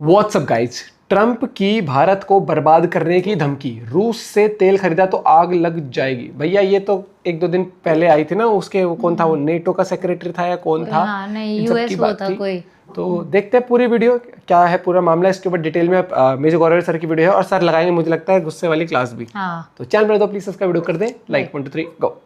What's up guys, Trump की भारत को बर्बाद करने की धमकी, रूस से तेल खरीदा तो आग लग जाएगी। भैया ये तो एक दो दिन पहले आई थी ना, उसके वो कौन था, वो नेटो का सेक्रेटरी था या कौन था? हाँ, नहीं, इन सब यूएस की वो बात था थी। कोई। तो देखते हैं पूरी वीडियो, क्या है पूरा मामला, इसके ऊपर डिटेल में मेजर गौरव सर की वीडियो है और सर लगाएंगे मुझे लगता है गुस्से वाली क्लास भी। हाँ। तो चैनल पर तो प्लीज सब्सक्राइब वीडियो कर दें, लाइक 1 2 3 गो।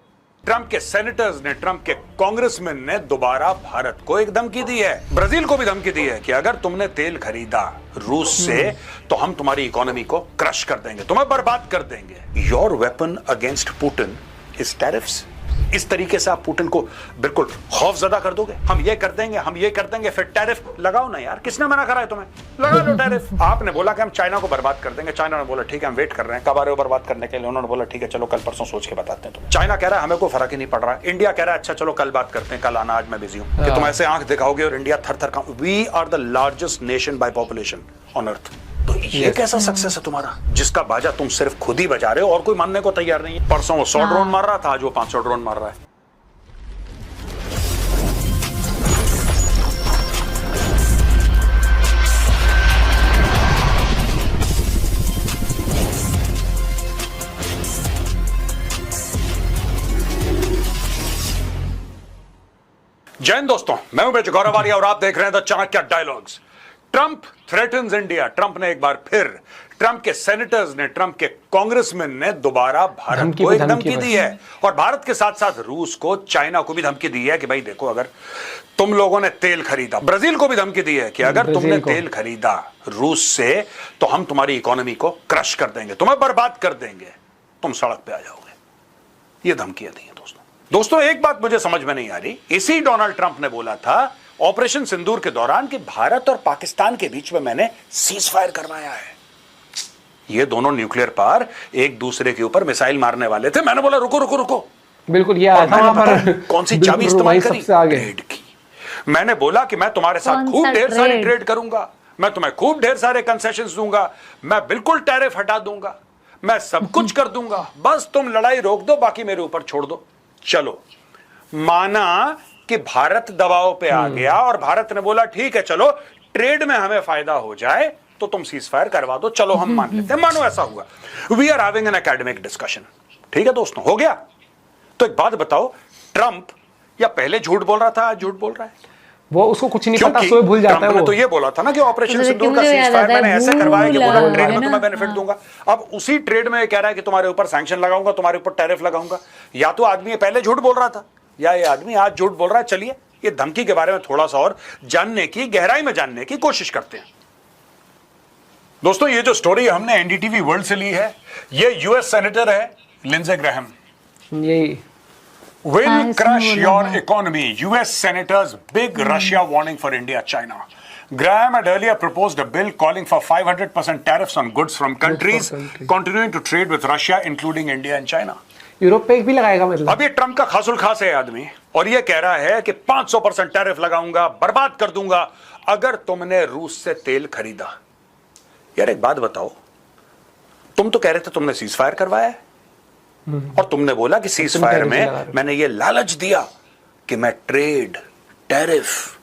ट्रंप के सेनेटर्स ने, ट्रंप के कांग्रेसमैन ने दोबारा भारत को एक धमकी दी है। ब्राजील को भी धमकी दी है कि अगर तुमने तेल खरीदा रूस से तो हम तुम्हारी इकोनॉमी को क्रश कर देंगे, तुम्हें बर्बाद कर देंगे। Your weapon against Putin is tariffs. इस तरीके से आप पुतिन को बिल्कुल खौफजदा कर दोगे। हम ये कर देंगे, हम ये कर देंगे, फिर टैरिफ लगाओ ना यार। किसने मना करा है तुम्हें? लगा लो टैरिफ। आपने बोला कि हम चाइना को बर्बाद कर देंगे, चाइना ने बोला ठीक है हम वेट कर रहे हैं, कब आ रहे हो बर्बाद करने के लिए? उन्होंने बोला ठीक है चलो कल परसों सोच के बताते हैं। तुम चाइना कह रहा है हमें कोई फर्क ही नहीं पड़ रहा है, इंडिया कह रहा है अच्छा चलो कल बात करते हैं, कल आना, आज मैं बिजी हूं। कि तुम ऐसे आंख दिखाओगे और इंडिया थर थर का। We are the largest nation by population on earth. तो ये कैसा सक्सेस है तुम्हारा, जिसका बाजा तुम सिर्फ खुद ही बजा रहे हो और कोई मानने को तैयार नहीं है? परसों वो 100 ड्रोन मार रहा था, आज वो 500 ड्रोन मार रहा है। जय हिंद दोस्तों, मैं हूं मेजर गौरव आर्य और आप देख रहे हैं the Chanakya dialogues. Trump threatens India. Trump ने एक बार फिर, ट्रंप के सेनेटर्स ने, ट्रंप के कांग्रेसमैन ने दोबारा भारत को एक धमकी दी है और भारत के साथ साथ रूस को, चाइना को भी धमकी दी है कि भाई देखो अगर तुम लोगों ने तेल खरीदा। ब्राजील को भी धमकी दी है कि अगर तुमने तेल खरीदा रूस से तो हम तुम्हारी इकोनॉमी को क्रश कर देंगे, तुम्हें बर्बाद कर देंगे, तुम सड़क पे आ जाओगे। ये धमकियां दी हैं दोस्तों, एक बात मुझे समझ में नहीं आ रही। इसी डोनाल्ड ट्रंप ने बोला था ऑपरेशन सिंदूर के दौरान कि भारत और पाकिस्तान के बीच में मैंने सीज फायर करवाया है। ये दोनों न्यूक्लियर पावर एक दूसरे के ऊपर मिसाइल मारने वाले थे। मैंने बोला रुको रुको रुको, बिल्कुल ये आया था वहां पर, कौन सी चाबी इस्तेमाल करी? ट्रेड की। मैंने बोला कि मैं तुम्हारे साथ खूब ढेर सारी ट्रेड करूंगा, मैं तुम्हें खूब ढेर सारे कंसेशंस दूंगा, मैं बिल्कुल टैरिफ हटा दूंगा, मैं सब कुछ कर दूंगा, बस तुम लड़ाई रोक दो, बाकी मेरे ऊपर छोड़ दो। चलो, माना कि भारत दबाव पे आ गया और भारत ने बोला ठीक है चलो ट्रेड में हमें फायदा हो जाए तो तुम सीज फायर करवा दो, चलो हम मान लेते हैं। मानो ऐसा हुआ, we are having an academic discussion, ठीक है दोस्तों, हो गया। तो एक बात बताओ, ट्रंप या पहले झूठ बोल रहा था, आज झूठ बोल रहा है? वो उसको कुछ नहीं पता, सोए भूल जाता है वो। तो ये बोला था ना कि ऑपरेशन सिंदूर का सीज फायर मैंने ऐसे करवाया कि पूरा ट्रेड में तुम्हें बेनिफिट दूंगा। अब उसी ट्रेड में कह रहा है कि तुम्हारे ऊपर सैंक्शन लगाऊंगा, तुम्हारे ऊपर टैरिफ लगाऊंगा। या तो आदमी पहले झूठ बोल रहा था या ये आदमी आज झूठ बोल रहा है। चलिए ये धमकी के बारे में थोड़ा सा और जानने की, गहराई में जानने की कोशिश करते हैं। दोस्तों ये जो स्टोरी हमने एनडीटीवी वर्ल्ड से ली है, ये यूएस सेनेटर है लिंडसे ग्राहम। यही will crush your economy. US senators big Russia warning for India, China. Graham had earlier proposed a bill calling for 500% tariffs on goods from countries continuing to trade with Russia, including India and China. Europe पे भी लगाएगा मतलब? अब ये Trump का खासुल खास है आदमी और ये कह रहा है कि 500% टैरिफ लगाऊंगा, बर्बाद कर दूंगा अगर तुमने रूस से तेल खरीदा। यार एक बात बताओ, तुम तो कह रहे थे तुमने सीज फायर करवाया है और तुमने बोला कि सीज फायर में मैंने ये लालच दिया कि मैं ट्रेड, टैरिफ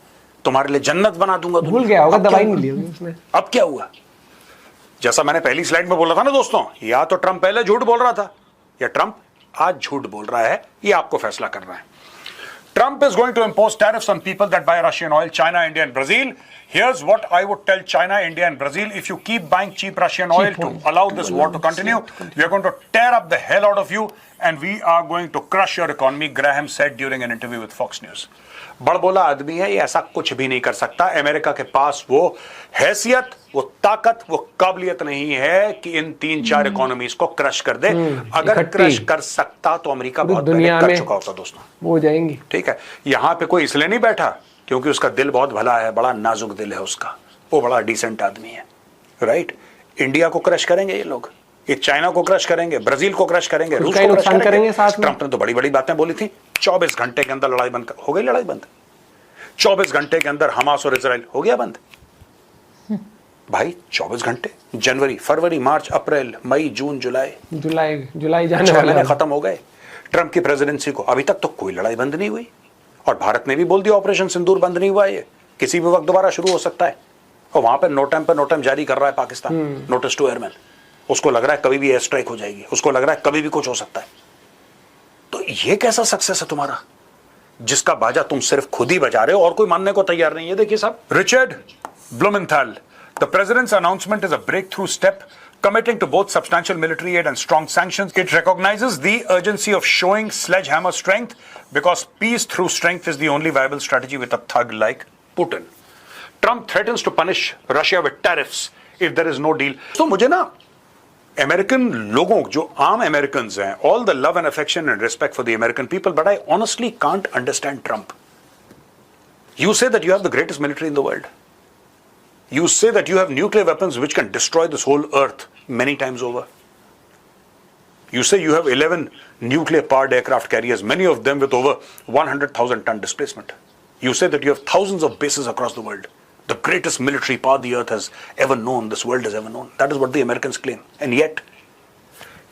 तुम्हारे लिए जन्नत बना दूंगा। भूल गया होगा, दवाई नहीं ली होगी उसने। अब क्या हुआ? जैसा मैंने पहली स्लाइड में बोला था ना दोस्तों, या तो ट्रंप पहले झूठ बोल रहा था या ट्रंप आज झूठ बोल रहा है, ये आपको फैसला करना है। Trump is going to impose tariffs on people that buy Russian oil, China, India and Brazil. Here's what I would tell China, India and Brazil. If you keep buying cheap Russian oil to allow this war to continue, we are going to tear up the hell out of you and we are going to crush your economy, Graham said during an interview with Fox News. बड़बोला आदमी है ये, ऐसा कुछ भी नहीं कर सकता। America के पास वो हैसियत, वो ताकत, वो काबिलियत नहीं है कि इन 3-4 इकोनॉमीज को क्रश कर दे। अगर क्रश कर सकता तो अमेरिका बहुत पहले कर चुका होता दोस्तों, वो हो जाएंगी। ठीक है, यहां पे कोई इसलिए नहीं बैठा क्योंकि उसका दिल बहुत भला है, बड़ा नाजुक दिल है उसका, वो बड़ा डिसेंट आदमी है, राइट? इंडिया को क्रश करेंगे ये लोग, ये चाइना को क्रश करेंगे, ब्राजील को क्रश करेंगे, रूस को क्रश करेंगे साथ में। ट्रंप ने तो बड़ी बड़ी बातें बोली थी। 24 घंटे के अंदर लड़ाई बंद हो गई, लड़ाई बंद। 24 घंटे के अंदर हमास और इजराइल हो गया बंद। भाई 24 घंटे, जनवरी, फरवरी, मार्च, अप्रैल, मई, जून, जुलाई जाने वाला है, खत्म हो गए ट्रंप की प्रेसिडेंसी को। अभी तक तो कोई लड़ाई बंद नहीं हुई और भारत ने भी बोल दिया ऑपरेशन सिंदूर बंद नहीं हुआ, ये किसी भी वक्त दोबारा शुरू हो सकता है। और वहां पे नो टाइम जारी कर रहा है पाकिस्तान, नोटिस टू एयरमैन। उसको लग रहा है कभी भी एयर स्ट्राइक हो जाएगी, उसको लग रहा है कभी भी कुछ हो सकता है। तो ये कैसा सक्सेस है तुम्हारा, जिसका बाजा तुम सिर्फ खुद ही बजा रहे हो और कोई मानने को तैयार नहीं है। देखिए साहब, Richard Blumenthal, the president's announcement is a breakthrough step committing to both substantial military aid and strong sanctions. It recognizes the urgency of showing sledgehammer strength because peace through strength is the only viable strategy with a thug like Putin. Trump threatens to punish Russia with tariffs if there is no deal. तो मुझे ना American लोगों, जो आम American हैं, all the love and affection and respect for the American people, but I honestly can't understand Trump. You say that you have the greatest military in the world. You say that you have nuclear weapons which can destroy this whole earth many times over. You say you have 11 nuclear powered aircraft carriers, many of them with over 100,000 ton displacement. You say that you have thousands of bases across the world. The greatest military power the earth has ever known, this world has ever known. That is what the Americans claim. And yet,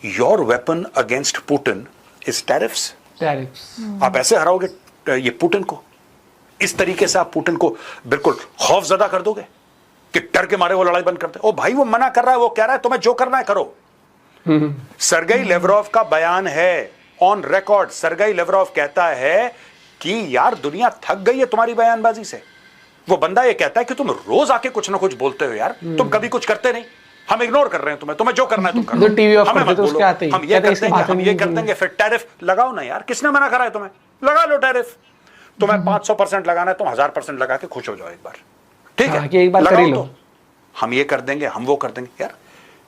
your weapon against Putin is tariffs. Tariffs. आप ऐसे हराओगे ये Putin को, इस तरीके से आप Putin को बिल्कुल खौफजदा कर दोगे कि डर के मारे वो लड़ाई बंद करते। ओ भाई, वो मना कर रहा है, वो कह रहा है तुम्हें जो करना है करो। सरगेई लेवरोव का बयान है ऑन रिकॉर्ड। सरगेई लेवरोव कहता है कि यार दुनिया थक गई है तुम्हारी बयानबाजी से। वो बंदा ये कहता है कि तुम रोज आके कुछ ना कुछ बोलते हो यार, तुम कभी कुछ करते नहीं, हम इग्नोर कर रहे हैं तुम्हें जो करना है तुम करो, टीवी ऑफ हमें मत करते तो बोलो, उसके आते ही हम ये कर देंगे, हम ये कर देंगे, फिर टैरिफ लगाओ ना यार। किसने मना करा है तुम्हें? लगा लो टैरिफ। तुम्हें 500% लगाना है, तुम 1000% लगा के खुश हो जाओ एक बार, ठीक है, एक बार कर ही लो। हम ये कर देंगे, हम वो कर देंगे। यार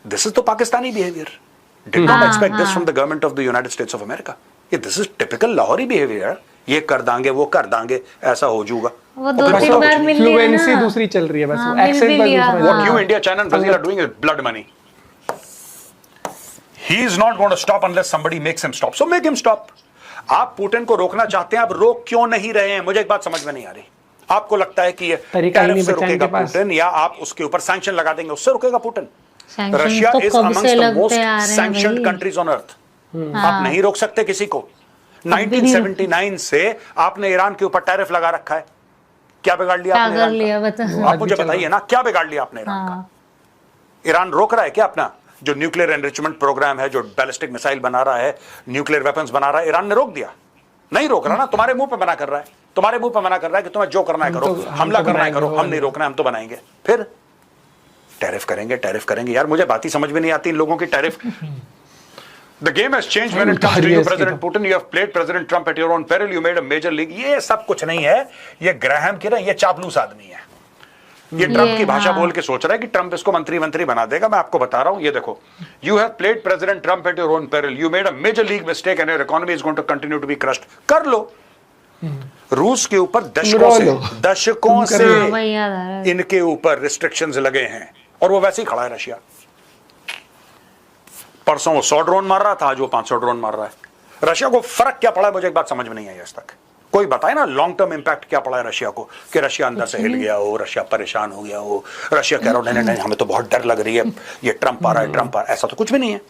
दिस इज तो Pakistani behaviour. Did not expect this from the government of the United States of America. ये this is typical Lahori behaviour. ये कर दांगे, वो कर दांगे, ऐसा हो जाऊगा। वो 2-3 बार मिल लिया ना, फ्लुएंसी दूसरी चल रही है बस, वो मिल एक्सेंट भी बस लिया, दूसरा। What you, India, China and Brazil are doing is blood money. He is not going to stop unless somebody makes him stop. So make him stop. आप पुतिन को रोकना चाहते हैं, आप रोक क्यों नहीं रहे हैं? मुझे एक बात समझ में नहीं आ रही। आपको लगता है कि ये टैरिफ से रुकेगा पुतिन, या आप उसके ऊपर सैंक्शन लगा देंगे उससे रुकेगा Putin? Russia is amongst the most sanctioned countries on earth. आप नहीं रोक सकते किसी को। 1979 से आपने ईरान के ऊपर टैरिफ लगा रखा है। क्या बिगाड़ लिया आपने ईरान का? आप मुझे बताइए ना, क्या बिगाड़ लिया आपने ईरान का? ईरान रोक रहा है क्या अपना जो न्यूक्लियर एनरिचमेंट प्रोग्राम है, जो बैलिस्टिक मिसाइल बना रहा है, न्यूक्लियर वेपन्स बना रहा है? ईरान ने रोक दिया? नहीं रोक रहा ना, तुम्हारे मुंह पे मना कर रहा है। तुम्हारे मुंह पे मना कर रहा है कि तुम्हें जो करना है करो, हमला करना है करो, हम नहीं रोकना है, हम तो बनाएंगे। फिर टैरिफ करेंगे। यार मुझे बात ही समझ में नहीं आती इन लोगों की। Tariff The game has changed when it comes to you, President Putin. You have played President Trump at your own peril. You made a major league. ये सब कुछ नहीं है। ये ग्राहम की ना, ये चापलूस आदमी है। ये ट्रंप की भाषा बोल के सोच रहा है कि ट्रंप इसको मंत्री बना देगा। मैं आपको बता रहा हूं, ये देखो, You have played President Trump at your own peril. You made a major league mistake and your economy is going to continue to be crushed. कर लो। रूस के ऊपर दशकों से इनके ऊपर रिस्ट्रिक्शंस लगे हैं और वो वैसे ही खड़ा है रशिया। परसों वो 100 ड्रोन मार रहा था, आज वो 500 ड्रोन मार रहा है। रशिया को फर्क क्या पड़ा है? मुझे एक बात समझ में नहीं आई आज तक। कोई बताए ना लॉन्ग टर्म इंपैक्ट क्या पड़ा है रशिया को, कि रशिया अंदर से हिल गया हो, रशिया परेशान हो गया हो, रशिया कह रहा हो नहीं हमें तो बहुत डर लग रही है, ये ट्रंप आ रहा है, ऐसा तो कुछ भी नहीं है।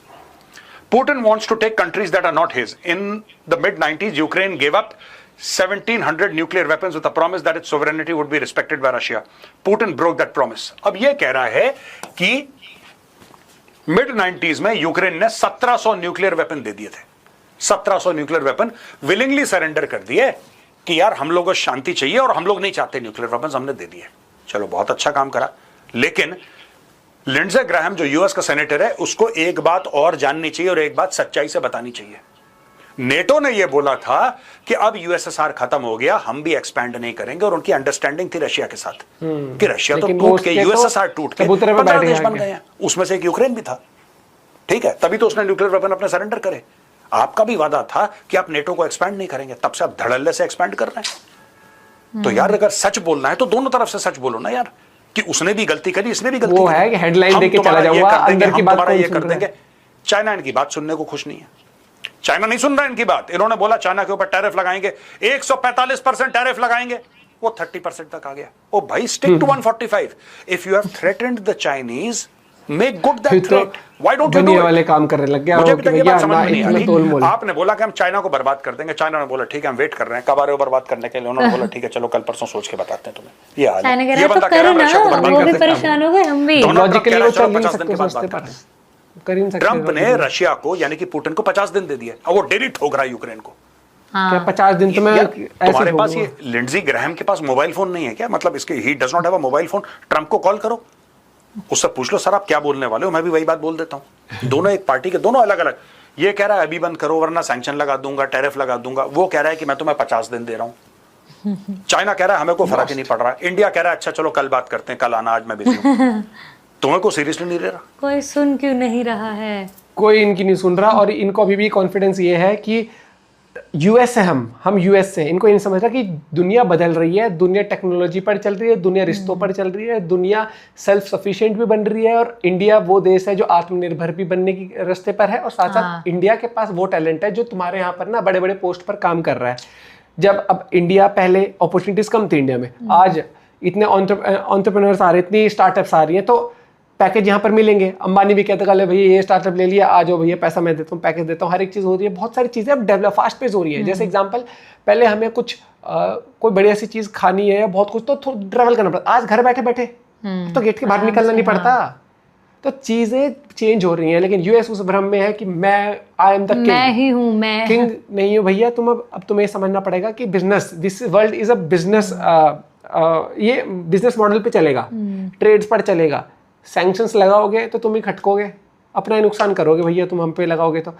Putin wants to take countries that are not his. In the mid-90s, Ukraine gave up 1,700 nuclear weapons with a promise that its sovereignty would be respected by Russia. Putin broke that promise. अब ये कह रहा है कि mid-90s में Ukraine ने 1700 nuclear weapon दे दिए थे। 1700 न्यूक्लियर वेपन विलिंगली सरेंडर कर दिए कि यार हम लोगों को शांति चाहिए और हम लोग नहीं चाहते न्यूक्लियर वेपन, हमने दे दिए। चलो बहुत अच्छा काम करा, लेकिन लिंडसे ग्राहम जो यूएस का सेनेटर है, उसको एक बात और जाननी चाहिए और एक बात सच्चाई से बतानी चाहिए। नेटो ने यह बोला था कि अब यूएसएसआर खत्म हो गया, हम भी एक्सपैंड नहीं करेंगे, और उनकी अंडरस्टैंडिंग थी रशिया के साथ कि रशिया तो टूट के, यूएसएसआर टूट के 15 देश बन गए हैं, उसमें से एक यूक्रेन भी था। ठीक है, तभी तो उसने न्यूक्लियर वेपन अपने सरेंडर करे। आपका भी वादा था कि आप नेटो को एक्सपैंड नहीं करेंगे, तब से आप धड़ल्ले से एक्सपैंड कर रहे हैं। तो यार अगर सच बोलना है तो दोनों तरफ से सच बोलो ना यार, कि उसने भी गलती करी, इसने भी गलती वो है कि हेडलाइन देके चला जाऊंगा, अंदर की बात ये कर देंगे। चाइना इनकी बात सुनने को खुश नहीं है, चाइना नहीं सुन रहा इनकी बात। इन्होंने बोला चाइना के ऊपर टैरिफ लगाएंगे, 145% टैरिफ लगाएंगे, वो 30% तक आ गया। ओ भाई, stick to 145। If you have threatened the Chinese make good that फिर तो trade, why don't you do दुनिया इट? वाले काम करने लग गया मुझे हो अभी कि तक ये भैया बात समझ ना में नहीं इतना तोल मोल। आई। आपने बोला कि हम चाइना को बर्बाद कर देंगे, चाइना ने बोला ठीक है हम वेट कर रहे हैं, कब आ रहे हो बर्बाद करने के लिए? उन्होंने बोला ठीक है चलो कल परसों सोच के बताते हैं तुम्हें। ये हाल चाइना कह है। रहा ये है बंदा तो कह रहा करो है रशिया को ना, बर्बाद वो कर भी देते हैं। परेशान हो गए, हम भी। डोनाल्ड ट्रंप लॉजिकली कह रहा वो है, चलो चल नहीं 50 दिन सकते के बाद सोचते बात पर करते हैं। कर ही नहीं सकते। ट्रंप ने रशिया को यानी कि पुतिन को 50 दिन दे दिए, और वो डेली ठोक रहा है यूक्रेन को। क्या 50 दिन तो मैं यार, ऐसे तुम्हारे हो पास गया। ये लिंडजी ग्राहम के पास मोबाइल फोन नहीं है क्या? मतलब इसके he does not have a mobile phone. Trump को कॉल करो, उससे पूछ लो सर आप क्या बोलने वाले हो, मैं भी वही बात बोल देता हूं। दोनों एक पार्टी के, दोनों अलग अलग। ये कह रहा है अभी बंद करो वरना सैंक्शन लगा दूंगा, टैरिफ लगा दूंगा। वो कह रहा है कि मैं तुम्हें 50 दिन दे रहा हूं। चाइना कह रहा है हमें कोई फर्क ही नहीं पड़ रहा। इंडिया कह रहा है अच्छा चलो कल बात करते हैं, कल आना, आज मैं बिजी हूं। तुम्हें को सीरियसली नहीं ले रहा। कोई सुन क्यों नहीं रहा है? कोई इनकी नहीं सुन रहा, और इनको अभी भी कॉन्फिडेंस ये है कि यूएस है, हम यूएस से। इनको ये नहीं समझ रहा कि दुनिया बदल रही है, दुनिया टेक्नोलॉजी पर चल रही है, दुनिया रिश्तों पर चल रही है, दुनिया सेल्फ सफिशिएंट भी बन रही है, और इंडिया वो देश है जो आत्मनिर्भर भी बनने की रास्ते पर है। और साथ साथ इंडिया के पास वो टैलेंट है जो तुम्हारे यहाँ पर ना बड़े बड़े पोस्ट पर काम कर रहा है। जब अब इंडिया पहले अपॉर्चुनिटीज कम थी इंडिया में, आज इतने एंटरप्रेन्योर्स आ रहे हैं, इतनी स्टार्टअप्स आ रही हैं, तो पैकेज यहाँ पर मिलेंगे। अंबानी भी कहता है भैया ये स्टार्टअप ले लिया, आ जाओ भैया पैसा मैं देता हूँ, पैकेज देता हूँ, हर एक चीज़ हो रही है। बहुत सारी चीज़ें अब डेवलप फास्ट पेस हो रही है। जैसे एग्जांपल, पहले हमें कुछ कोई बड़ी ऐसी चीज़ खानी है या बहुत कुछ तो ट्रैवल करना पड़ता, आज घर बैठे बैठे तो गेट के बाहर निकलना नहीं पड़ता। तो चीज़ें चेंज हो रही हैं, लेकिन यूएस उस भ्रम में है कि मैं आई एम द किंग। मैं ही हूँ, मैं किंग नहीं हो भैया तुम। अब तुम्हें ये समझना पड़ेगा कि business, this world is a business. ये बिजनेस मॉडल पे चलेगा, ट्रेड्स पर चलेगा। सैंक्शंस लगाओगे तो तुम ही खटकोगे, अपना ही नुकसान करोगे भैया तुम हम पे लगाओगे तो।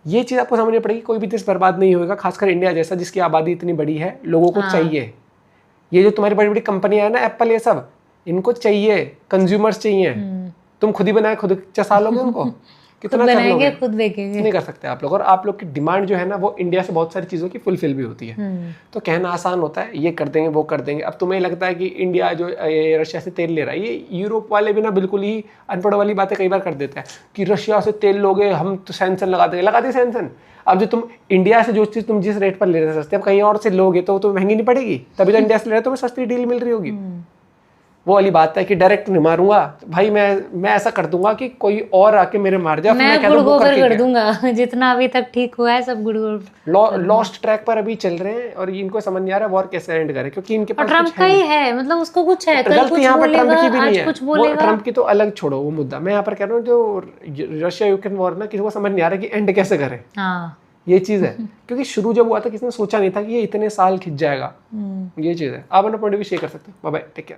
ये चीज़ आपको समझनी पड़ेगी। कोई भी देश बर्बाद नहीं होगा, खासकर इंडिया जैसा जिसकी आबादी इतनी बड़ी है। लोगों को चाहिए, ये जो तुम्हारी बड़ी बड़ी कंपनियां है ना, एप्पल, ये सब, इनको चाहिए, कंज्यूमर्स चाहिए। तुम खुद ही बनाए खुद चसा लोगे उनको? कितना कर बनाएंगे, लोगे? खुद बेचेंगे। नहीं कर सकते आप लोग। और आप लोग की डिमांड जो है ना, वो इंडिया से बहुत सारी चीज़ों की फुलफिल भी होती है। तो कहना आसान होता है ये कर देंगे वो कर देंगे। अब तुम्हें लगता है कि इंडिया जो रशिया से तेल ले रहा है, ये यूरोप वाले भी ना बिल्कुल ही अनपढ़ वाली बातें कई बार कर देते हैं कि रशिया से तेल लोगे हम तो सैंक्शन लगा देंगे। लगा दी सैंक्शन। अब जो तुम इंडिया से जो चीज़ तुम जिस रेट पर ले रहे थे सस्ते, अब कहीं और से लोगे तो महंगी नहीं पड़ेगी। तभी तो इंडिया से ले रहे हो, तुम्हें सस्ती डील मिल रही होगी। वो वाली बात है कि डायरेक्ट नहीं मारूंगा भाई, मैं ऐसा कर दूंगा कि कोई और आके मेरे मार जाए, मैं गुड़ गोबर कर दूंगा। जितना अभी तक ठीक हुआ है सब गुड़ गोबर। लॉस्ट ट्रैक पर अभी चल रहे हैं, और इनको समझ नहीं आ रहा है वॉर कैसे एंड करें, क्योंकि इनके पास ट्रम्प का ही है, मतलब उसको कुछ है, कल गलती कुछ यहाँ पर ट्रम्प बोलेगा, की भी नहीं आज है। कुछ वो बोलेगा। ट्रम्प की तो अलग छोड़ो वो मुद्दा, मैं यहाँ पर कह रहा हूँ जो रशिया यूक्रेन वॉर ना, किसी को समझ नहीं आ रहा कि एंड कैसे करें। हाँ, ये चीज है, क्योंकि शुरू जब हुआ था किसी ने सोचा नहीं था कि ये इतने साल खिंच जाएगा। ये चीज है। आप अपना पॉइंट भी शेयर कर सकते हो। Bye bye, take care.